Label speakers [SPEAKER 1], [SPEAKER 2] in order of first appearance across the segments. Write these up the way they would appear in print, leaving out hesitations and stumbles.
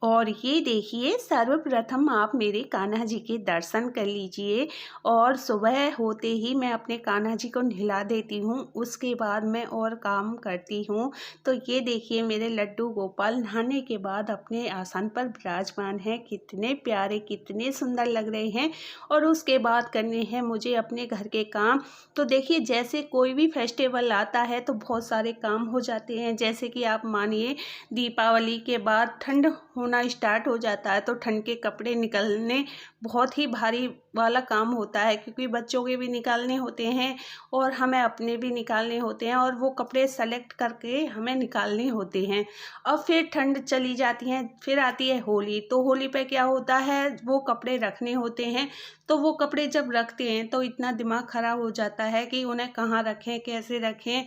[SPEAKER 1] और ये देखिए, सर्वप्रथम आप मेरे कान्हा जी के दर्शन कर लीजिए। और सुबह होते ही मैं अपने कान्हा जी को नहला देती हूँ, उसके बाद मैं और काम करती हूँ। तो ये देखिए, मेरे लड्डू गोपाल नहाने के बाद अपने आसन पर विराजमान हैं। कितने प्यारे, कितने सुंदर लग रहे हैं। और उसके बाद करने हैं मुझे अपने घर के काम। तो देखिए, जैसे कोई भी फेस्टिवल आता है तो बहुत सारे काम हो जाते हैं। जैसे कि आप मानिए, दीपावली के बाद ठंड होना स्टार्ट हो जाता है, तो ठंड के कपड़े निकलने बहुत ही भारी वाला काम होता है, क्योंकि बच्चों के भी निकालने होते हैं और हमें अपने भी निकालने होते हैं, और वो कपड़े सेलेक्ट करके हमें निकालने होते हैं। अब फिर ठंड चली जाती है, फिर आती है होली। तो होली पे क्या होता है, वो कपड़े रखने होते हैं। तो वो कपड़े जब रखते हैं तो इतना दिमाग ख़राब हो जाता है कि उन्हें कहाँ रखें, कैसे रखें।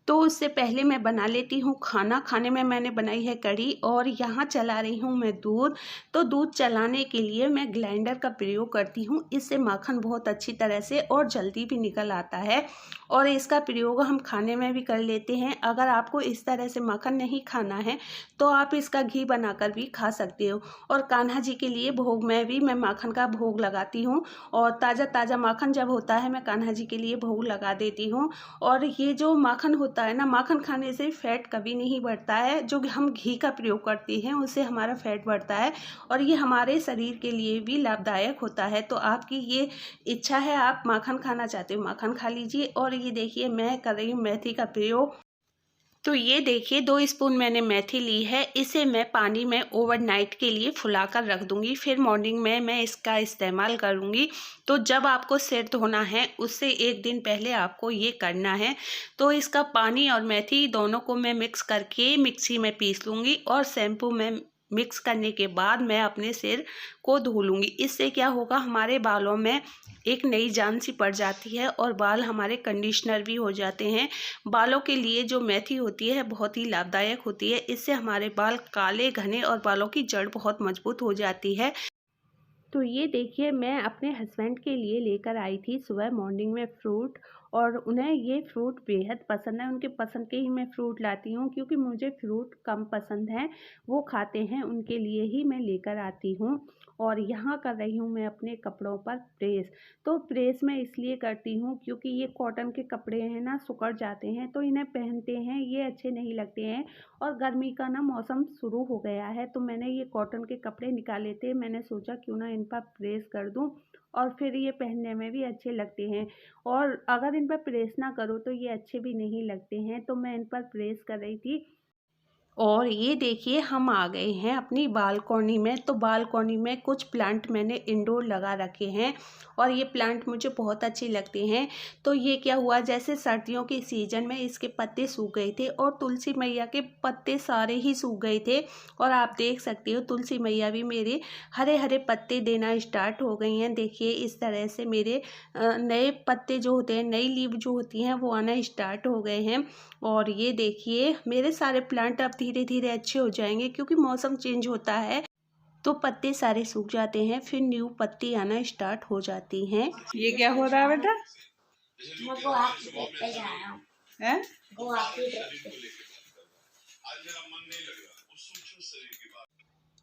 [SPEAKER 1] तो उससे पहले मैं बना लेती हूँ खाना। खाने में मैंने बनाई है कढ़ी, और यहाँ चला रही हूँ मैं दूध। तो दूध चलाने के लिए मैं ग्राइंडर का प्रयोग करती हूँ। इससे माखन बहुत अच्छी तरह से और जल्दी भी निकल आता है, और इसका प्रयोग हम खाने में भी कर लेते हैं। अगर आपको इस तरह से माखन नहीं खाना है तो आप इसका घी बनाकर भी खा सकते हो। और कान्हा जी के लिए भोग में भी मैं माखन का भोग लगाती हूँ, और ताज़ा ताज़ा माखन जब होता है मैं कान्हा जी के लिए भोग लगा देती हूँ। और ये जो माखन होता है ना, माखन खाने से फैट कभी नहीं बढ़ता है। जो हम घी का प्रयोग करते हैं उससे हमारा फैट बढ़ता है, और ये हमारे शरीर के लिए भी लाभदायक होता है। तो आपकी ये इच्छा है, आप माखन खाना चाहते हो, माखन खा लीजिए। और ये देखिए, मैं कर रही हूँ मेथी का प्रयोग। तो ये देखिए, 2 स्पून मैंने मेथी ली है। इसे मैं पानी में ओवरनाइट के लिए फुलाकर रख दूंगी, फिर मॉर्निंग में मैं इसका इस्तेमाल करूंगी। तो जब आपको सिर धोना है उससे 1 दिन पहले आपको ये करना है। तो इसका पानी और मेथी दोनों को मैं मिक्स करके मिक्सी में पीस लूँगी, और शैम्पू में मिक्स करने के बाद मैं अपने सिर को धो लूँगी। इससे क्या होगा, हमारे बालों में एक नई जान सी पड़ जाती है, और बाल हमारे कंडीशनर भी हो जाते हैं। बालों के लिए जो मेथी होती है बहुत ही लाभदायक होती है। इससे हमारे बाल काले, घने, और बालों की जड़ बहुत मजबूत हो जाती है। तो ये देखिए, मैं अपने हस्बैंड के लिए लेकर आई थी सुबह मॉर्निंग में फ्रूट, और उन्हें ये फ्रूट बेहद पसंद है। उनके पसंद के ही मैं फ्रूट लाती हूँ, क्योंकि मुझे फ्रूट कम पसंद हैं। वो खाते हैं, उनके लिए ही मैं लेकर आती हूँ। और यहाँ कर रही हूँ मैं अपने कपड़ों पर प्रेस। तो प्रेस मैं इसलिए करती हूँ क्योंकि ये कॉटन के कपड़े हैं ना, सिकुड़ जाते हैं, तो इन्हें पहनते हैं ये अच्छे नहीं लगते हैं। और गर्मी का ना मौसम शुरू हो गया है, तो मैंने ये कॉटन के कपड़े निकाले थे। मैंने सोचा क्यों ना इन पर प्रेस कर दूं, और फिर ये पहनने में भी अच्छे लगते हैं। और अगर इन पर प्रेस ना करो तो ये अच्छे भी नहीं लगते हैं। तो मैं इन पर प्रेस कर रही थी। और ये देखिए, हम आ गए हैं अपनी बालकनी में। तो बालकनी में कुछ प्लांट मैंने इंडोर लगा रखे हैं, और ये प्लांट मुझे बहुत अच्छे लगते हैं। तो ये क्या हुआ, जैसे सर्दियों के सीज़न में इसके पत्ते सूख गए थे, और तुलसी मैया के पत्ते सारे ही सूख गए थे। और आप देख सकते हो, तुलसी मैया भी मेरे हरे हरे पत्ते देना स्टार्ट हो गई हैं। देखिए, इस तरह से मेरे नए पत्ते जो होते हैं, नई लीव जो होती हैं, वो आना स्टार्ट हो गए हैं। और ये देखिए, मेरे सारे प्लांट अब धीरे धीरे अच्छे हो जाएंगे, क्योंकि मौसम चेंज होता है तो पत्ते सारे सूख जाते हैं, फिर न्यू पत्ती आना स्टार्ट हो जाती हैं। ये क्या हो रहा है बेटा?
[SPEAKER 2] मैं गोवा की ट्रिप पे जा रहा हूँ।
[SPEAKER 1] हैं?
[SPEAKER 2] गोवा की ट्रिप पे।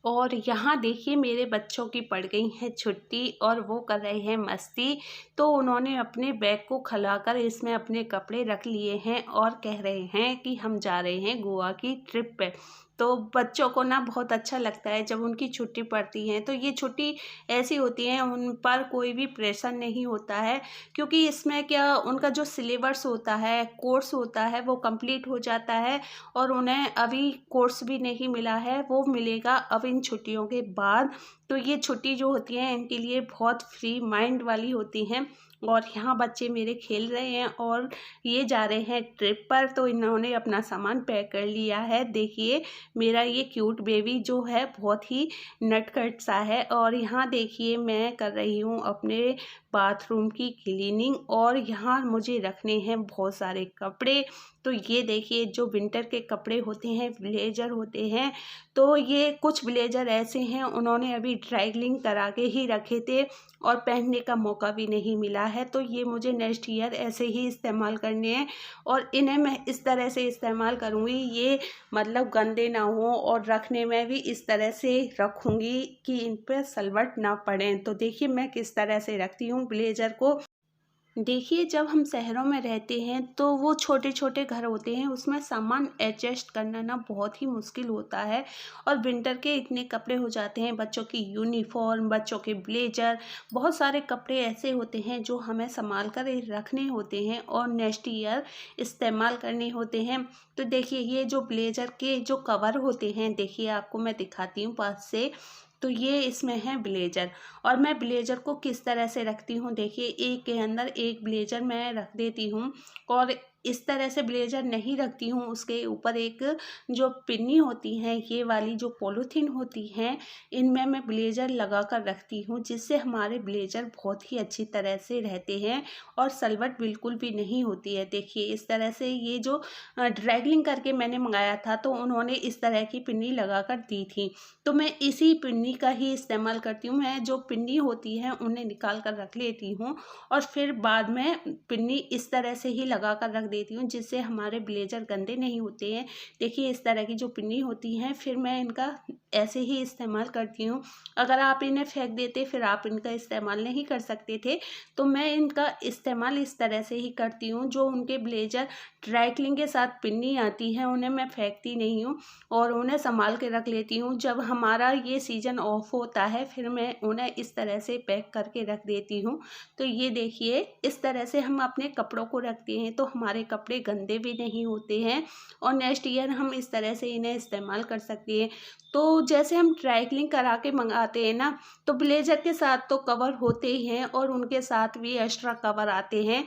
[SPEAKER 1] और यहाँ देखिए, मेरे बच्चों की पड़ गई है छुट्टी, और वो कर रहे हैं मस्ती। तो उन्होंने अपने बैग को खिलाकर इसमें अपने कपड़े रख लिए हैं, और कह रहे हैं कि हम जा रहे हैं गोवा की ट्रिप पे। तो बच्चों को ना बहुत अच्छा लगता है जब उनकी छुट्टी पड़ती है। तो ये छुट्टी ऐसी होती है, उन पर कोई भी प्रेशर नहीं होता है, क्योंकि इसमें क्या, उनका जो सिलेबस होता है, कोर्स होता है, वो कंप्लीट हो जाता है। और उन्हें अभी कोर्स भी नहीं मिला है, वो मिलेगा अब इन छुट्टियों के बाद। तो ये छुट्टी जो होती है इनके लिए बहुत फ्री माइंड वाली होती हैं। और यहाँ बच्चे मेरे खेल रहे हैं, और ये जा रहे हैं ट्रिप पर। तो इन्होंने अपना सामान पैक कर लिया है। देखिए, मेरा ये क्यूट बेबी जो है बहुत ही नटखट सा है। और यहाँ देखिए, मैं कर रही हूँ अपने बाथरूम की क्लीनिंग और यहाँ मुझे रखने हैं बहुत सारे कपड़े। तो ये देखिए जो विंटर के कपड़े होते हैं, ब्लेजर होते हैं, तो ये कुछ ब्लेजर ऐसे हैं उन्होंने अभी ड्राई क्लीन करा के ही रखे थे और पहनने का मौका भी नहीं मिला है। तो ये मुझे नेक्स्ट ईयर ऐसे ही इस्तेमाल करने हैं और इन्हें मैं इस तरह से इस्तेमाल करूँगी, ये मतलब गंदे ना हो और रखने में भी इस तरह से रखूँगी कि इन पर सलवट ना पड़े। तो देखिए मैं किस तरह से रखती हूँ ब्लेजर को। देखिए जब हम शहरों में रहते हैं तो वो छोटे छोटे घर होते हैं, उसमें सामान एडजस्ट करना ना बहुत ही मुश्किल होता है और विंटर के इतने कपड़े हो जाते हैं, बच्चों की यूनिफॉर्म, बच्चों के ब्लेजर, बहुत सारे कपड़े ऐसे होते हैं जो हमें संभाल कर रखने होते हैं और नेक्स्ट ईयर इस्तेमाल करने होते हैं। तो देखिए ये जो ब्लेजर के जो कवर होते हैं, देखिए आपको मैं दिखाती हूँ पास से। तो ये इसमें है ब्लेजर और मैं ब्लेजर को किस तरह से रखती हूँ, देखिए एक के अंदर एक ब्लेजर मैं रख देती हूँ और इस तरह से ब्लेजर नहीं रखती हूँ। उसके ऊपर एक जो पिन्नी होती है, ये वाली जो पॉलीथीन होती हैं, इनमें मैं ब्लेजर लगा कर रखती हूँ जिससे हमारे ब्लेजर बहुत ही अच्छी तरह से रहते हैं और सलवट बिल्कुल भी नहीं होती है। देखिए इस तरह से ये जो ड्रैगलिंग करके मैंने मंगाया था तो उन्होंने इस तरह की पिन्नी लगा कर दी थी, तो मैं इसी पिन्नी का ही इस्तेमाल करती हूँ। मैं जो पिन्नी होती है उन्हें निकाल कर रख लेती हूँ और फिर बाद में पिन्नी इस तरह से ही लगा कर रख देती हूँ जिससे हमारे ब्लेजर गंदे नहीं होते हैं। देखिए इस तरह की जो पिन्नी होती हैं फिर मैं इनका ऐसे ही इस्तेमाल करती हूँ। अगर आप इन्हें फेंक देते फिर आप इनका इस्तेमाल नहीं कर सकते थे, तो मैं इनका इस्तेमाल इस तरह से ही करती हूँ। जो उनके ब्लेजर ड्राई क्लीन के साथ पिन्नी आती है उन्हें मैं फेंकती नहीं हूँ और उन्हें संभाल के रख लेती हूँ। जब हमारा ये सीज़न ऑफ होता है फिर मैं उन्हें इस तरह से पैक करके रख देती हूँ। तो ये देखिए इस तरह से हम अपने कपड़ों को रखते हैं तो हमारे कपड़े गंदे भी नहीं होते हैं और नेक्स्ट ईयर हम इस तरह से इन्हें इस्तेमाल कर सकते हैं। तो जैसे हम ड्राई क्लीन करा के मंगाते हैं ना, तो ब्लेजर के साथ तो कवर होते ही हैं और उनके साथ भी एक्स्ट्रा कवर आते हैं,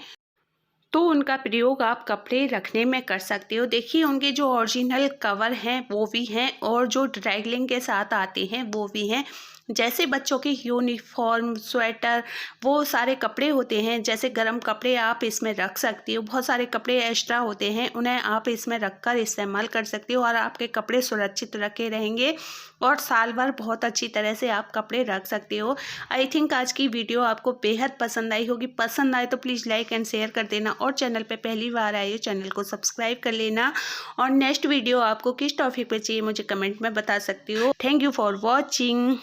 [SPEAKER 1] तो उनका प्रयोग आप कपड़े रखने में कर सकते हो। देखिए उनके जो ओरिजिनल कवर हैं वो भी हैं और जो ड्राई क्लीन के साथ आते हैं वो भी हैं। जैसे बच्चों की यूनिफॉर्म, स्वेटर, वो सारे कपड़े होते हैं, जैसे गर्म कपड़े आप इसमें रख सकती हो। बहुत सारे कपड़े एक्स्ट्रा होते हैं, उन्हें आप इसमें रखकर इस्तेमाल कर सकते हो और आपके कपड़े सुरक्षित रखे रहेंगे और साल भर बहुत अच्छी तरह से आप कपड़े रख सकते हो। आई थिंक आज की वीडियो आपको बेहद पसंद आई होगी। पसंद आए तो प्लीज़ लाइक एंड शेयर कर देना और चैनल पे पहली बार आए हो चैनल को सब्सक्राइब कर लेना और नेक्स्ट वीडियो आपको किस टॉपिक पे चाहिए मुझे कमेंट में बता सकती हो। Thank you for watching.